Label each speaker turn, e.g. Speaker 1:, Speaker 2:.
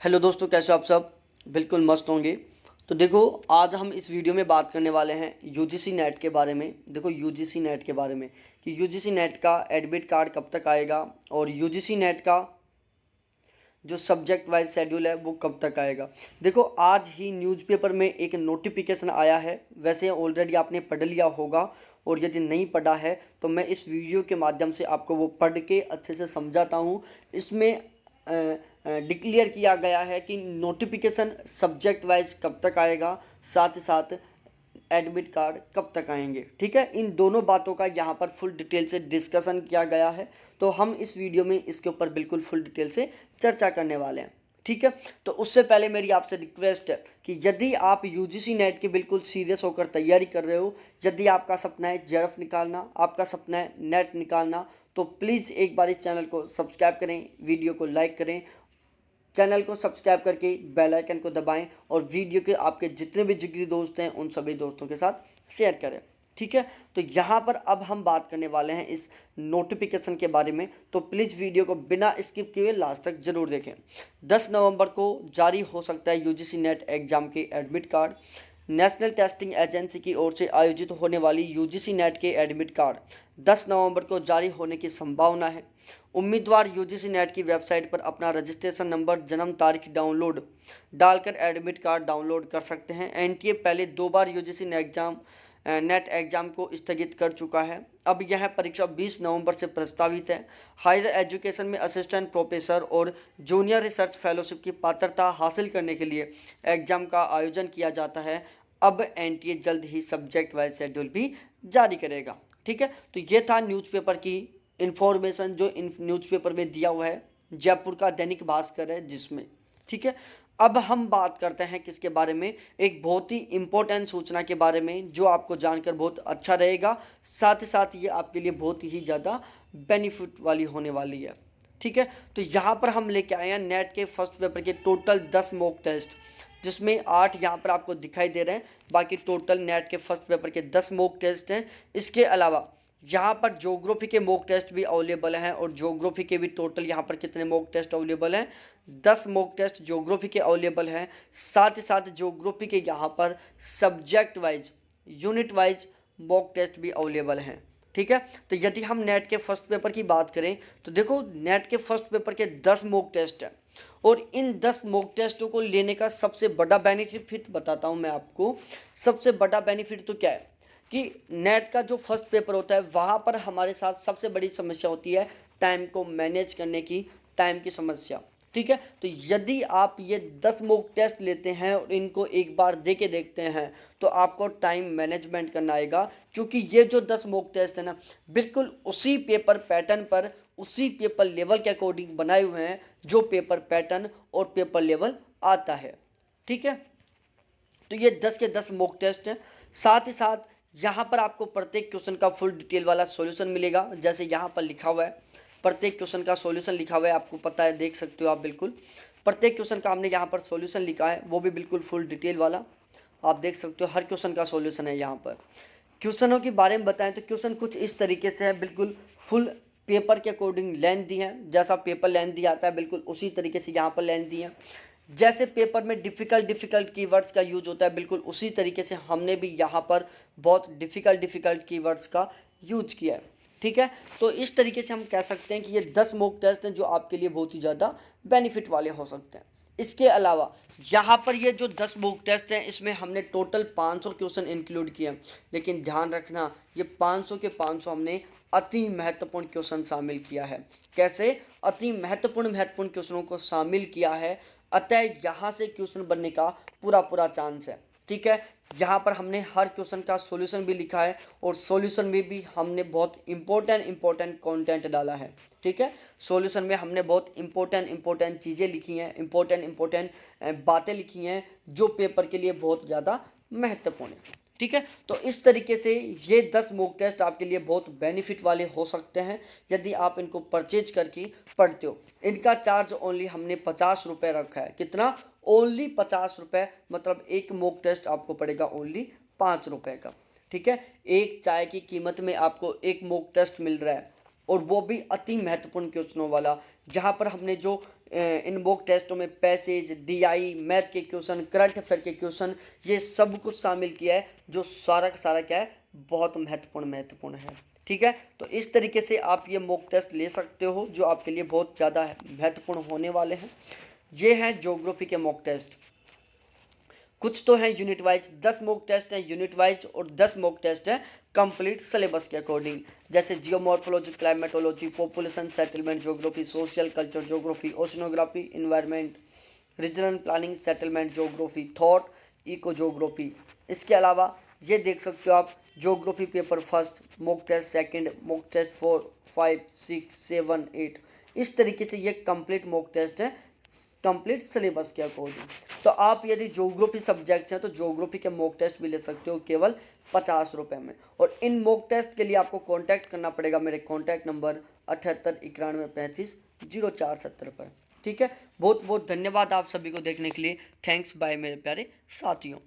Speaker 1: Hello दोस्तों, कैसे हो आप सब। बिल्कुल मस्त होंगे। तो देखो, आज हम इस वीडियो में बात करने वाले हैं यूजीसी नेट के बारे में। देखो, यूजीसी नेट के बारे में कि यूजीसी नेट का एडमिट कार्ड कब तक आएगा और यूजीसी नेट का जो सब्जेक्ट वाइज शेड्यूल है वो कब तक आएगा। देखो, आज ही न्यूज़पेपर में एक नोटिफिकेशन आया है। वैसे ऑलरेडी आपने पढ़ लिया होगा, और यदि नहीं पढ़ा है तो मैं इस वीडियो के माध्यम से आपको वो पढ़ के अच्छे से समझाता हूँ। इसमें डिक्लेयर किया गया है कि नोटिफिकेशन सब्जेक्ट वाइज कब तक आएगा, साथ ही साथ एडमिट कार्ड कब तक आएंगे। ठीक है, इन दोनों बातों का यहाँ पर फुल डिटेल से डिस्कशन किया गया है। तो हम इस वीडियो में इसके ऊपर बिल्कुल फुल डिटेल से चर्चा करने वाले हैं। ठीक है, तो उससे पहले मेरी आपसे रिक्वेस्ट है कि यदि आप यूजीसी नेट की बिल्कुल सीरियस होकर तैयारी कर रहे हो, यदि आपका सपना है जेआरएफ निकालना, आपका सपना है नेट निकालना, तो प्लीज़ एक बार इस चैनल को सब्सक्राइब करें, वीडियो को लाइक करें, चैनल को सब्सक्राइब करके बेल आइकन को दबाएं और वीडियो के आपके जितने भी जिगरी दोस्त हैं उन सभी दोस्तों के साथ शेयर करें। ठीक है, तो यहाँ पर अब हम बात करने वाले हैं इस नोटिफिकेशन के बारे में। तो प्लीज़ वीडियो को बिना स्किप किए लास्ट तक जरूर देखें। 10 नवंबर को जारी हो सकता है यूजीसी नेट एग्जाम के admit card. National testing agency की ओर से आयोजित होने वाली यूजीसी नेट के एडमिट कार्ड 10 नवंबर को जारी होने की संभावना है। उम्मीदवार यूजीसी नेट की वेबसाइट पर अपना रजिस्ट्रेशन नंबर, जन्म तारीख डाउनलोड डालकर एडमिट कार्ड डाउनलोड कर सकते हैं। एनटीए पहले 2 बार यूजीसी नेट एग्जाम को स्थगित कर चुका है। अब यह परीक्षा 20 नवंबर से प्रस्तावित है। हायर एजुकेशन में असिस्टेंट प्रोफेसर और जूनियर रिसर्च फेलोशिप की पात्रता हासिल करने के लिए एग्जाम का आयोजन किया जाता है। अब एनटीए जल्द ही सब्जेक्ट वाइज शेड्यूल भी जारी करेगा। ठीक है, तो ये था न्यूज़पेपर की इन्फॉर्मेशन जो इन न्यूज़पेपर में दिया हुआ है, जयपुर का दैनिक भास्कर है जिसमें। ठीक है, अब हम बात करते हैं किसके बारे में, एक बहुत ही इम्पोर्टेंट सूचना के बारे में जो आपको जानकर बहुत अच्छा रहेगा, साथ ही साथ ये आपके लिए बहुत ही ज़्यादा बेनिफिट वाली होने वाली है। ठीक है, तो यहाँ पर हम लेके आए हैं नेट के फर्स्ट पेपर के टोटल 10 मॉक टेस्ट, जिसमें 8 यहाँ पर आपको दिखाई दे रहे हैं। बाकी टोटल नेट के फर्स्ट पेपर के 10 मॉक टेस्ट हैं। इसके अलावा यहाँ पर ज्योग्राफी के मॉक टेस्ट भी अवेलेबल हैं, और ज्योग्राफी के भी टोटल यहाँ पर कितने मॉक टेस्ट अवेलेबल हैं, 10 मॉक टेस्ट ज्योग्राफी के अवेलेबल हैं। साथ ही साथ ज्योग्राफी के यहाँ पर subject wise, unit wise mock test भी अवेलेबल हैं। ठीक है, तो यदि हम नेट के फर्स्ट पेपर की बात करें तो देखो, नेट के फर्स्ट पेपर के 10 मॉक टेस्ट हैं, और इन 10 मॉक टेस्टों को लेने का सबसे बड़ा बेनिफिट बताता हूँ मैं आपको। सबसे बड़ा बेनिफिट तो क्या है कि नेट का जो फर्स्ट पेपर होता है वहाँ पर हमारे साथ सबसे बड़ी समस्या होती है टाइम को मैनेज करने की, टाइम की समस्या। ठीक है, तो यदि आप ये 10 मॉक टेस्ट लेते हैं और इनको एक बार दे के देखते हैं तो आपको टाइम मैनेजमेंट करना आएगा, क्योंकि ये जो 10 मॉक टेस्ट है ना, बिल्कुल उसी पेपर पैटर्न पर, उसी पेपर लेवल के अकॉर्डिंग बनाए हुए हैं जो पेपर पैटर्न और पेपर लेवल आता है। ठीक है, तो ये 10 के 10 मॉक टेस्ट हैं। साथ ही साथ यहाँ पर आपको प्रत्येक क्वेश्चन का फुल डिटेल वाला सॉल्यूशन मिलेगा, जैसे यहाँ पर लिखा हुआ है प्रत्येक क्वेश्चन का सॉल्यूशन लिखा हुआ है, आपको पता है, देख सकते हो आप। बिल्कुल प्रत्येक क्वेश्चन का हमने यहाँ पर सॉल्यूशन लिखा है, वो भी बिल्कुल फुल डिटेल वाला, आप देख सकते हो हर क्वेश्चन का सॉल्यूशन है। यहाँ पर क्वेश्चनों के बारे में बताएं तो क्वेश्चन कुछ इस तरीके से है, बिल्कुल फुल पेपर के अकॉर्डिंग लेंथ दी है, जैसा पेपर लेंथ दिया आता है बिल्कुल उसी तरीके से यहाँ पर लेंथ दी है। जैसे पेपर में डिफ़िकल्ट कीवर्ड्स का यूज होता है, बिल्कुल उसी तरीके से हमने भी यहाँ पर बहुत डिफ़िकल्ट कीवर्ड्स का यूज किया है। ठीक है, तो इस तरीके से हम कह सकते हैं कि ये 10 मॉक टेस्ट हैं जो आपके लिए बहुत ही ज़्यादा बेनिफिट वाले हो सकते हैं। इसके अलावा यहाँ पर ये जो 10 मॉक टेस्ट हैं इसमें हमने टोटल 500 क्वेश्चन इंक्लूड किए हैं, लेकिन ध्यान रखना ये 500 के 500 हमने अति महत्वपूर्ण क्वेश्चन शामिल किया है। कैसे अति महत्वपूर्ण क्वेश्चनों को शामिल किया है, अतः यहाँ से क्वेश्चन बनने का पूरा चांस है। ठीक है, यहाँ पर हमने हर क्वेश्चन का सॉल्यूशन भी लिखा है, और सॉल्यूशन में भी हमने बहुत इंपॉर्टेंट कंटेंट डाला है। ठीक है, सॉल्यूशन में हमने बहुत इंपॉर्टेंट चीज़ें लिखी हैं, इंपॉर्टेंट बातें लिखी हैं जो पेपर के लिए बहुत ज़्यादा महत्वपूर्ण है। ठीक है, तो इस तरीके से ये 10 मॉक टेस्ट आपके लिए बहुत बेनिफिट वाले हो सकते हैं यदि आप इनको परचेज करके पढ़ते हो। इनका चार्ज ओनली हमने 50 रुपये रखा है। कितना? ओनली 50 रुपये, मतलब एक मॉक टेस्ट आपको पड़ेगा ओनली 5 रुपये का। ठीक है, एक चाय की कीमत में आपको एक मॉक टेस्ट मिल रहा है, और वो भी अति महत्वपूर्ण क्वेश्चनों वाला। जहाँ पर हमने जो इन मॉक टेस्टों में पैसेज, डीआई, मैथ के क्वेश्चन, करंट अफेयर के क्वेश्चन, ये सब कुछ शामिल किया है, जो सारा का सारा क्या है, बहुत महत्वपूर्ण है। ठीक है, तो इस तरीके से आप ये मॉक टेस्ट ले सकते हो, जो आपके लिए बहुत ज़्यादा महत्वपूर्ण होने वाले हैं। ये हैं ज्योग्राफी के मॉक टेस्ट। कुछ तो हैं यूनिट वाइज, 10 मॉक टेस्ट हैं यूनिट वाइज और 10 मॉक टेस्ट हैं कंप्लीट सिलेबस के अकॉर्डिंग, जैसे geomorphology, climatology, population settlement geography, social culture geography, oceanography, environment, regional planning, settlement geography, thought, eco geography. इसके अलावा ये देख सकते हो आप geography paper first, mock test second, mock test 4, 5, 6, 7, 8, इस तरीके से ये कंप्लीट मॉक टेस्ट है कंप्लीट सिलेबस के अकॉर्डिंग। तो आप यदि ज्योग्राफी सब्जेक्ट्स हैं तो ज्योग्राफी के मॉक टेस्ट भी ले सकते हो केवल 50 रुपये में। और इन मॉक टेस्ट के लिए आपको कांटेक्ट करना पड़ेगा मेरे कांटेक्ट नंबर 7891350470 पर। ठीक है, बहुत बहुत धन्यवाद आप सभी को देखने के लिए। थैंक्स बाय मेरे प्यारे साथियों।